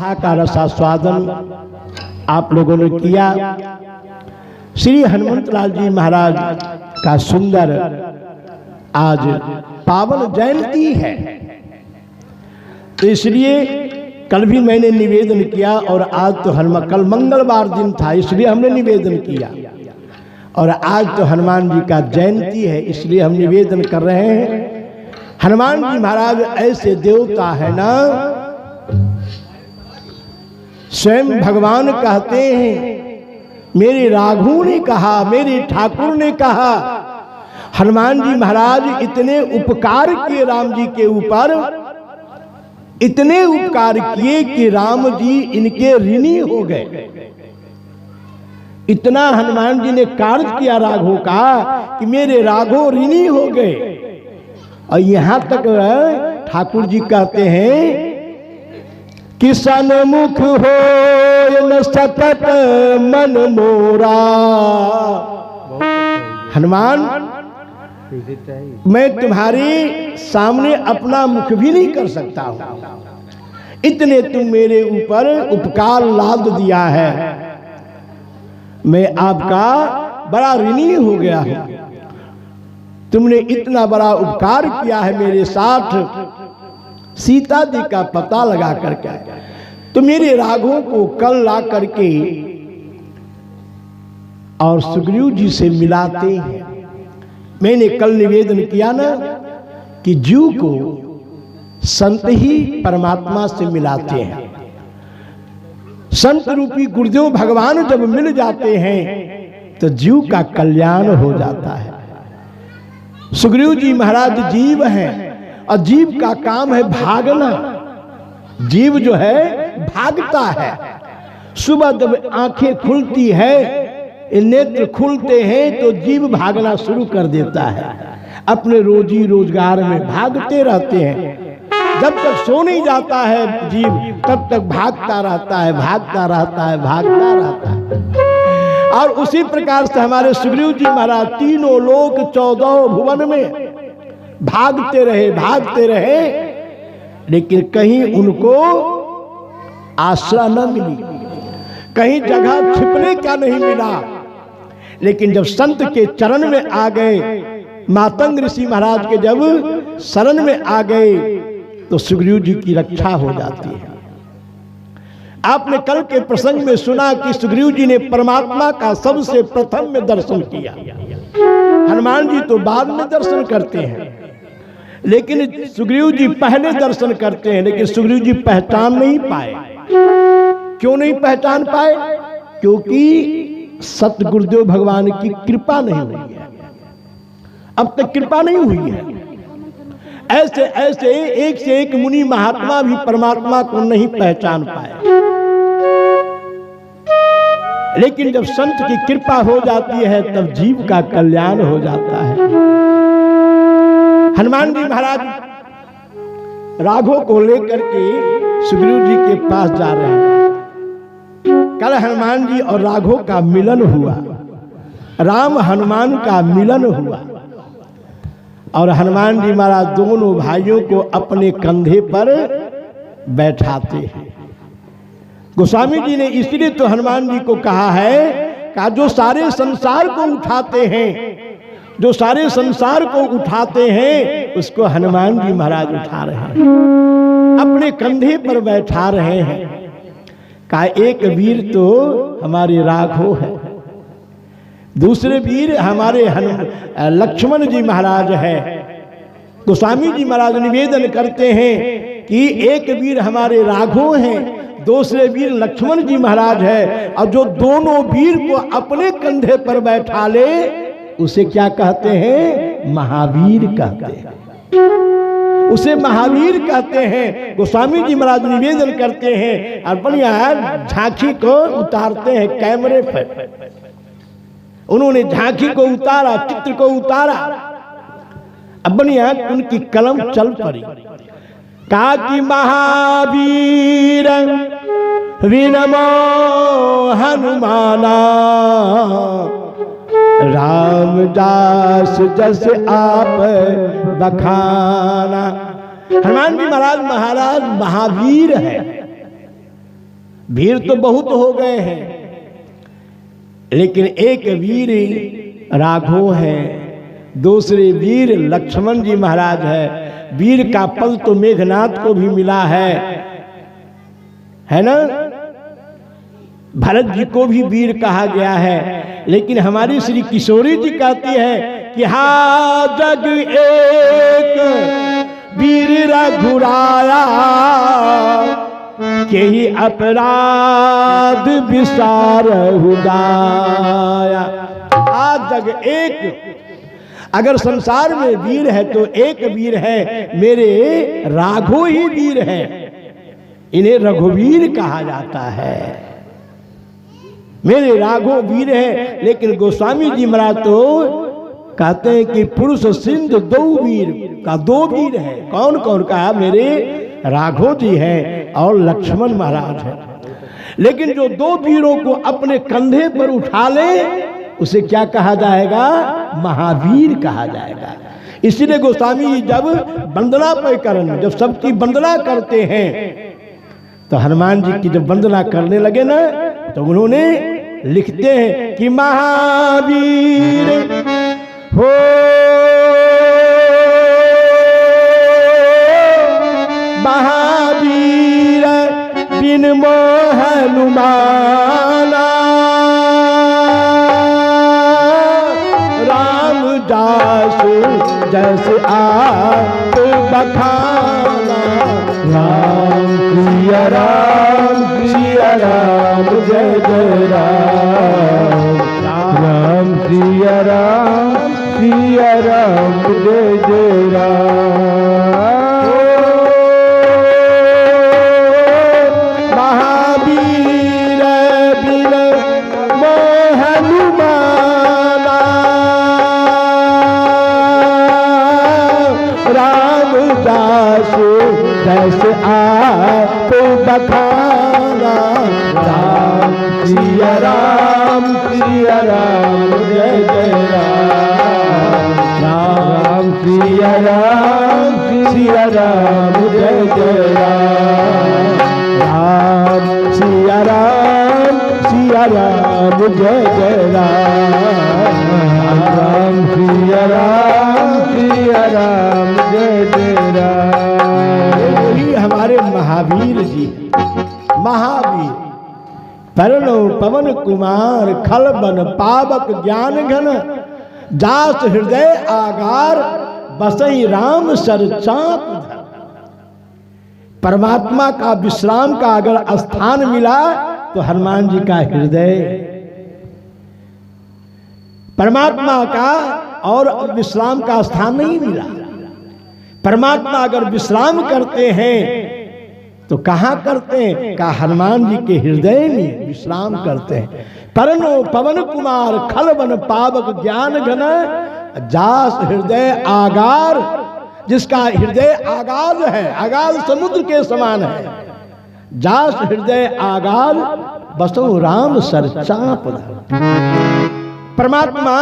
कथा का रसास्वादन आप लोगों ने किया। श्री हनुमंतलाल जी महाराज का सुंदर आज पावन जयंती है, तो इसलिए कल भी मैंने निवेदन किया और आज तो कल मंगलवार दिन था इसलिए हमने निवेदन किया, और आज तो हनुमान जी का जयंती है इसलिए हम निवेदन कर रहे हैं। हनुमान जी महाराज ऐसे देवता है ना, स्वयं भगवान कहते हैं, मेरे राघु ने कहा, मेरे ठाकुर ने कहा, हनुमान जी महाराज इतने उपकार किए राम जी के ऊपर, इतने उपकार किए कि राम जी इनके ऋणी हो गए। इतना हनुमान जी ने कार्य किया राघव का कि मेरे राघव ऋणी हो गए। और यहां तक ठाकुर जी कहते हैं कि सन्मुख हो न सकत मन मोरा। हनुमान, मैं तुम्हारे सामने अपना मुख भी नहीं कर सकता हूं, इतने तुम मेरे ऊपर उपकार लाद दिया है, मैं आपका बड़ा ऋणी हो गया हूं। तुमने इतना बड़ा उपकार किया है मेरे साथ, सीता जी का पता लगा करके, तो मेरे राघव को कल ला करके और सुग्रीव जी से मिलाते हैं। मैंने कल निवेदन किया ना कि जीव को संत ही परमात्मा से मिलाते हैं। संत रूपी गुरुदेव भगवान जब मिल जाते हैं तो जीव का कल्याण हो जाता है। सुग्रीव जी महाराज जीव हैं और जीव का काम है भागना। जीव जो है भागता है। सुबह जब आंखें खुलती है, नेत्र खुलते हैं तो जीव भागना शुरू कर देता है, अपने रोजी रोजगार में भागते रहते हैं। जब तक सो नहीं जाता है जीव तब तक भागता रहता है, भागता रहता है, भागता रहता है। और उसी प्रकार से हमारे सुग्रीव जी महाराज तीनों लोक 14 भुवन में भागते रहे, लेकिन कहीं उनको आश्रय न मिली, कहीं जगह छिपने का नहीं मिला। लेकिन जब संत के चरण में आ गए, मातंग ऋषि महाराज के जब शरण में आ गए तो सुग्रीव जी की रक्षा हो जाती है। आपने कल के प्रसंग में सुना कि सुग्रीव जी ने परमात्मा का सबसे प्रथम में दर्शन किया। हनुमान जी तो बाद में दर्शन करते हैं, लेकिन सुग्रीव जी पहले दर्शन करते हैं। लेकिन सुग्रीव जी पहचान नहीं पाए। क्यों नहीं पहचान पाए? क्योंकि सतगुरुदेव भगवान की कृपा नहीं हुई है, अब तक कृपा नहीं हुई है। ऐसे ऐसे एक से एक मुनि महात्मा भी परमात्मा को नहीं पहचान पाए। लेकिन जब संत की कृपा हो जाती है तब जीव का कल्याण हो जाता है। हनुमान जी महाराज राघव को लेकर के सुग्रीव जी के पास जा रहे हैं। कल हनुमान जी और राघव का मिलन हुआ, राम हनुमान का मिलन हुआ, और हनुमान जी महाराज दोनों भाइयों को अपने कंधे पर बैठाते हैं। गोस्वामी जी ने इसलिए तो हनुमान जी को कहा है कि जो सारे संसार को उठाते हैं, जो सारे संसार को उठाते हैं उसको हनुमान जी महाराज उठा रहे हैं, अपने कंधे पर बैठा रहे हैं। का एक वीर तो हमारे राघव है, दूसरे वीर हमारे लक्ष्मण जी महाराज है। गोस्वामी जी महाराज निवेदन करते हैं कि एक वीर हमारे राघव हैं, दूसरे वीर लक्ष्मण जी महाराज है। और जो दोनों वीर को अपने कंधे पर बैठा ले उसे क्या कहते हैं? महावीर कहते हैं, उसे महावीर कहते हैं। गोस्वामी जी महाराज निवेदन करते हैं और बढ़िया झांकी को उतारते हैं कैमरे पर। उन्होंने झांकी को उतारा, चित्र को उतारा, अब बढ़िया उनकी कलम चल पड़ी। कहा कि महावीर विनमो हनुमाना, रामदास जस आप बखाना। हनुमान जी महाराज महावीर है, वीर तो बहुत हो गए हैं, लेकिन एक वीर राघव है, दूसरे वीर लक्ष्मण जी महाराज है। वीर का पद तो मेघनाथ को भी मिला है ना, भरत जी को भी वीर कहा गया है। लेकिन हमारी श्री किशोरी जी कहती है कि हा जग एक वीर रघुराया, के ही अपराध विसार हुदाया। आज जग एक, अगर संसार में वीर है तो एक वीर है, मेरे राघव ही वीर है, इन्हें रघुवीर कहा जाता है। मेरे राघव वीर है। लेकिन गोस्वामी जी महाराज तो कहते हैं कि पुरुष सिंध दो वीर का दो वीर है। कौन कौन कहा? मेरे राघव जी हैं और लक्ष्मण महाराज है। लेकिन जो दो वीरों को अपने कंधे पर उठा ले उसे क्या कहा जाएगा? महावीर कहा जाएगा। इसलिए गोस्वामी जी जब वंदना पे करन, जब सबकी वंदना करते हैं तो हनुमान जी की जब वंदना करने लगे ना तो उन्होंने लिखते हैं कि महावीर हो महावीर बिन मोह हनुमाना, राम जासु जैसे आप बखाना। राम सिया राम सिया राम जय जय राम, राम सिया राम जय जय राम। महावीर बिन मोह हनुमाना, राम दासु जैसे आप बखाना। राम सिया राम जय जय राम, राम सिया राम जय जय राम, राम सिया राम जय जय राम, राम सिया राम जय जय राम। वही हमारे महावीर जी, महावीर परनो पवन कुमार खल बन पावक ज्ञान घन, जास हृदय आगार बसई राम सर चाप धर। परमात्मा का विश्राम का अगर स्थान मिला तो हनुमान जी का हृदय, परमात्मा का और विश्राम का स्थान नहीं मिला। परमात्मा अगर विश्राम करते हैं तो कहां करते हैं? का हनुमान जी के हृदय में विश्राम करते हैं। परनो पवन कुमार खल बन पावक ज्ञान घन, जास हृदय आगार, जिसका हृदय आगाज है, आगाज समुद्र के समान है। जास हृदय आगाज बसो राम सर चाप धर। परमात्मा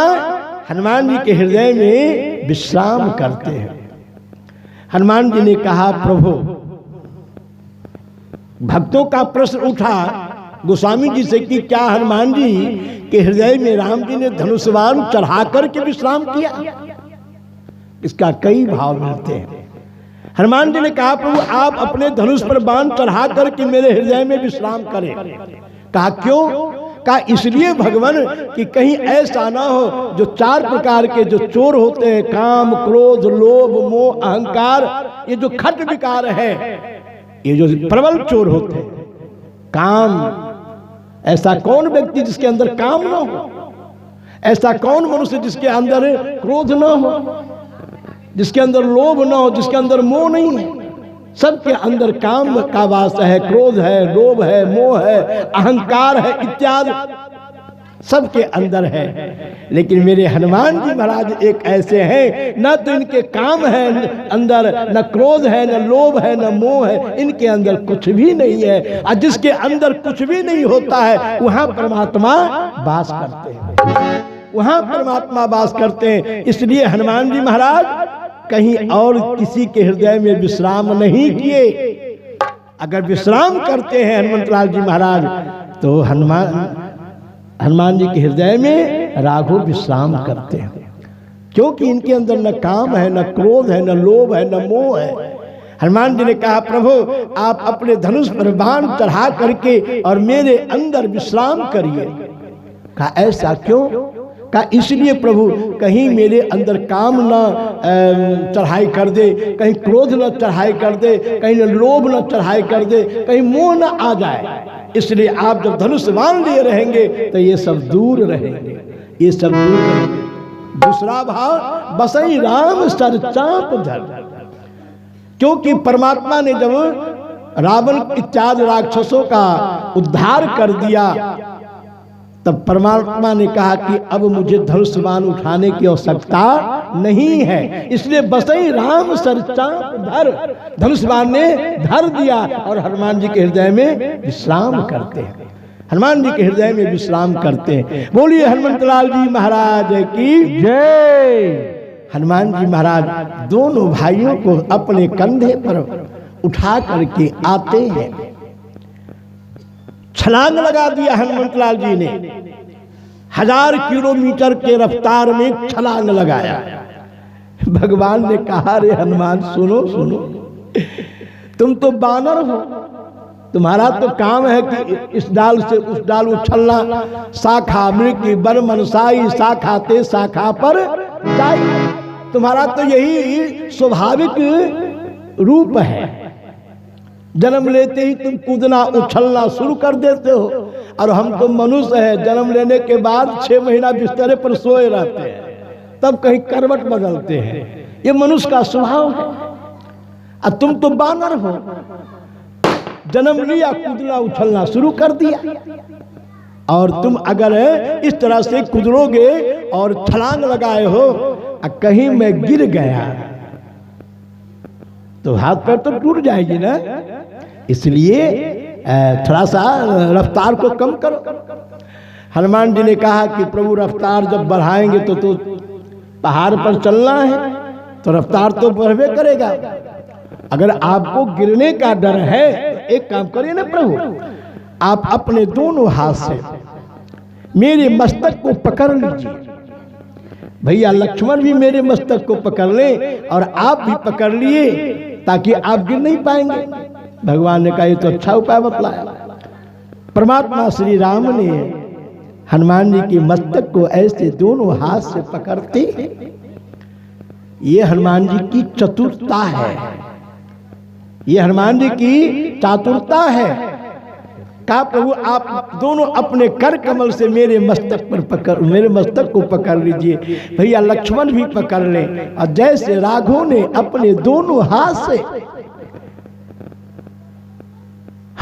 हनुमान जी के हृदय में विश्राम करते हैं। हनुमान जी ने कहा प्रभु, भक्तों का प्रश्न उठा गोस्वामी जी से कि क्या हनुमान जी के हृदय में राम जी ने धनुष्वान चढ़ा करके विश्राम किया? इसका कई भाव मिलते हैं। हनुमान जी ने कहा प्रभु आप अपने धनुष पर बाण चढ़ा करके मेरे हृदय में विश्राम करें। कहा क्यों? कहा इसलिए भगवान कि कहीं ऐसा ना हो जो चार प्रकार के जो चोर होते हैं, काम क्रोध लोभ मोह अहंकार, ये जो खट विकार है, ये जो प्रबल चोर होते हैं। काम, ऐसा कौन व्यक्ति जिसके अंदर काम ना हो? ऐसा कौन मनुष्य जिसके अंदर क्रोध ना हो, जिसके अंदर लोभ ना हो, जिसके अंदर मोह नहीं है? सबके अंदर काम का वास है, क्रोध है, लोभ है, मोह है, अहंकार है इत्यादि सबके अंदर है। लेकिन मेरे हनुमान जी महाराज एक ऐसे हैं, न तो इनके काम है अंदर, न क्रोध है, न लोभ है, न मोह है, इनके अंदर कुछ भी नहीं है। और जिसके अंदर कुछ भी नहीं होता है वहां परमात्मा वास करते हैं, वहां परमात्मा वास करते हैं। इसलिए हनुमान जी महाराज कहीं और किसी के हृदय में विश्राम नहीं किए, अगर विश्राम करते हैं हनुमंतलाल जी महाराज तो हनुमान जी के हृदय में राघव विश्राम करते हैं, क्योंकि इनके अंदर न काम है, न क्रोध है, न लोभ है, न मोह है। हनुमान जी ने कहा प्रभु आप अपने धनुष पर बाण चढ़ा करके और मेरे अंदर विश्राम करिए। कहा ऐसा क्यों? कहा इसलिए प्रभु कहीं मेरे अंदर काम न चढ़ाई कर दे, कहीं क्रोध न चढ़ाई कर दे, कहीं लोभ न चढ़ाई कर दे, कहीं मोह न आ जाए। इसलिए आप जब धनुष बाण लिए रहेंगे तो ये सब दूर रहेंगे, ये सब दूर रहेंगे। दूसरा भाव बसई राम सर चाप धर, क्योंकि परमात्मा ने जब रावण इत्यादि राक्षसों का उद्धार कर दिया तब परमात्मा ने कहा कि अब मुझे धनुष बाण उठाने की आवश्यकता नहीं है, इसलिए बसई राम सर चाप धर, धनुष बाण ने धर दिया और हनुमान जी के हृदय में विश्राम करते हैं, हनुमान जी के हृदय में विश्राम करते हैं। बोलिए हनुमंतलाल जी महाराज की जय। हनुमान जी महाराज दोनों भाइयों को अपने कंधे पर उठा करके आते हैं। छलांग लगा दिया हनुमंतलाल जी ने, 1000 किलोमीटर के रफ्तार में छलांग लगाया। भगवान ने कहा रे हनुमान सुनो सुनो, तुम तो बानर हो, तुम्हारा तो काम है कि इस डाल से उस डाल उछलना, शाखा मृगी बर मनसाई, शाखा ते शाखा पर जाई। तुम्हारा तो यही स्वाभाविक रूप है, जन्म लेते ही तुम कूदना उछलना शुरू कर देते हो, और हम तो मनुष्य है, जन्म लेने के बाद 6 महीना बिस्तर पर सोए रहते हैं, तब कहीं करवट बदलते हैं, ये मनुष्य का स्वभाव है। और तुम तो बानर हो, जन्म लिया कूदना उछलना शुरू कर दिया, और तुम अगर इस तरह से कूदोगे और छलांग लगाए हो और कहीं मैं गिर गया तो हाथ पैर तो टूट जाएगी ना, इसलिए थोड़ा सा रफ्तार को कम करो। हनुमान जी ने कहा कि प्रभु रफ्तार जब बढ़ाएंगे तो पहाड़ पर चलना है तो रफ्तार तो बढ़वे करेगा। अगर आपको गिरने का डर है तो एक काम करिए ना प्रभु, आप अपने दोनों हाथ से मेरे मस्तक को पकड़ लीजिए। भैया लक्ष्मण भी मेरे मस्तक को पकड़ ले और आप भी पकड़ लिए ताकि आप गिर नहीं पाएंगे। भगवान ने कहा ये तो अच्छा उपाय बतलाया। परमात्मा श्री राम ने हनुमान जी के मस्तक को ऐसे दोनों हाथ से पकड़ते, ये हनुमान जी की चतुरता है, ये हनुमान जी की चातुरता है। कहा प्रभु आप दोनों अपने कर कमल से मेरे मस्तक को पकड़ लीजिए। भैया लक्ष्मण भी पकड़ ले, और जैसे राघव ने अपने दोनों हाथ से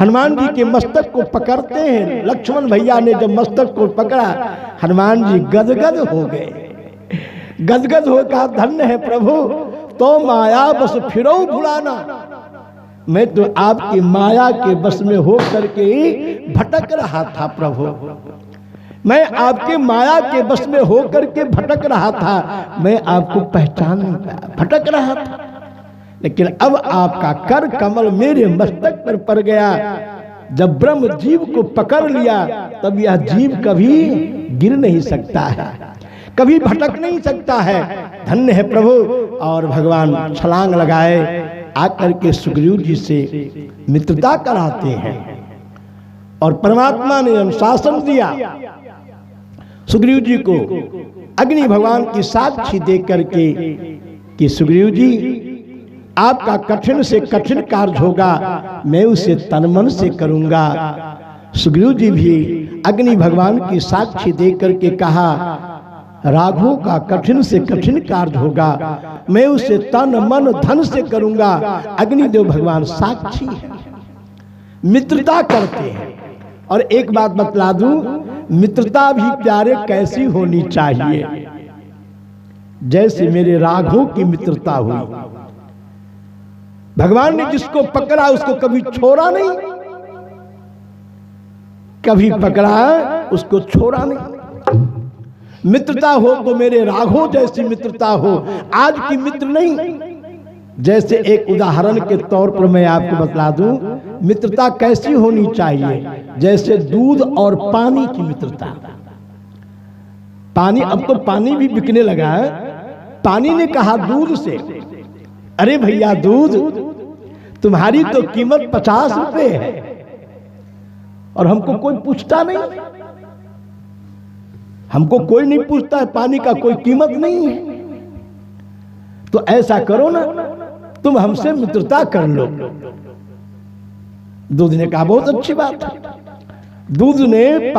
हनुमान जी के मस्तक को पकड़ते हैं, लक्ष्मण भैया ने जब मस्तक को पकड़ा हनुमान जी गदगद हो गए। गदगद हो कहा धन्य है प्रभु, तो माया बस फिरो भुलाना, मैं तो आपकी माया के बस में हो करके ही भटक रहा था प्रभु, मैं आपके माया के बस में हो करके भटक रहा था, मैं आपको पहचान नहीं पाया, भटक रहा था। लेकिन अब आपका कर कमल मेरे मस्तक पर पड़ गया, जब ब्रह्म जीव को पकड़ लिया तब यह जीव कभी गिर नहीं सकता है, कभी भटक नहीं सकता है। धन्य है प्रभु। और भगवान छलांग लगाए आकर के सुग्रीव जी से मित्रता कराते हैं, और परमात्मा ने अनुशासन दिया सुग्रीव जी को अग्नि भगवान की साक्षी दे करके कि सुग्रीव जी आपका कठिन से कठिन कार्य होगा, मैं उसे तन मन से करूंगा। सुग्रीव जी भी अग्नि भगवान की साक्षी दे करके कहा राघव का कठिन से कठिन कार्य होगा, मैं उसे तन मन धन से करूंगा। अग्निदेव भगवान साक्षी है, मित्रता करते हैं। और एक बात बतला दूं, मित्रता भी प्यारे कैसी होनी चाहिए, जैसे मेरे राघव की मित्रता हुई। भगवान ने जिसको पकड़ा उसको कभी छोड़ा नहीं, कभी पकड़ा उसको छोड़ा नहीं। मित्रता हो तो मेरे राघव जैसी मित्रता हो, आज की मित्र नहीं, जैसे एक उदाहरण के तौर पर मैं आपको बतला दूं, मित्रता कैसी होनी चाहिए, जैसे दूध और पानी की मित्रता। पानी, अब तो पानी भी बिकने लगा है। पानी ने कहा दूध से, अरे भैया दूध, तुम्हारी तो कीमत 50 रुपए है और हमको कोई पूछता नहीं, हमको कोई नहीं पूछता है, पानी का कोई कीमत नहीं है। तो ऐसा करो ना, तुम हमसे मित्रता कर लो। दूध ने कहा बहुत अच्छी बात है। दूध ने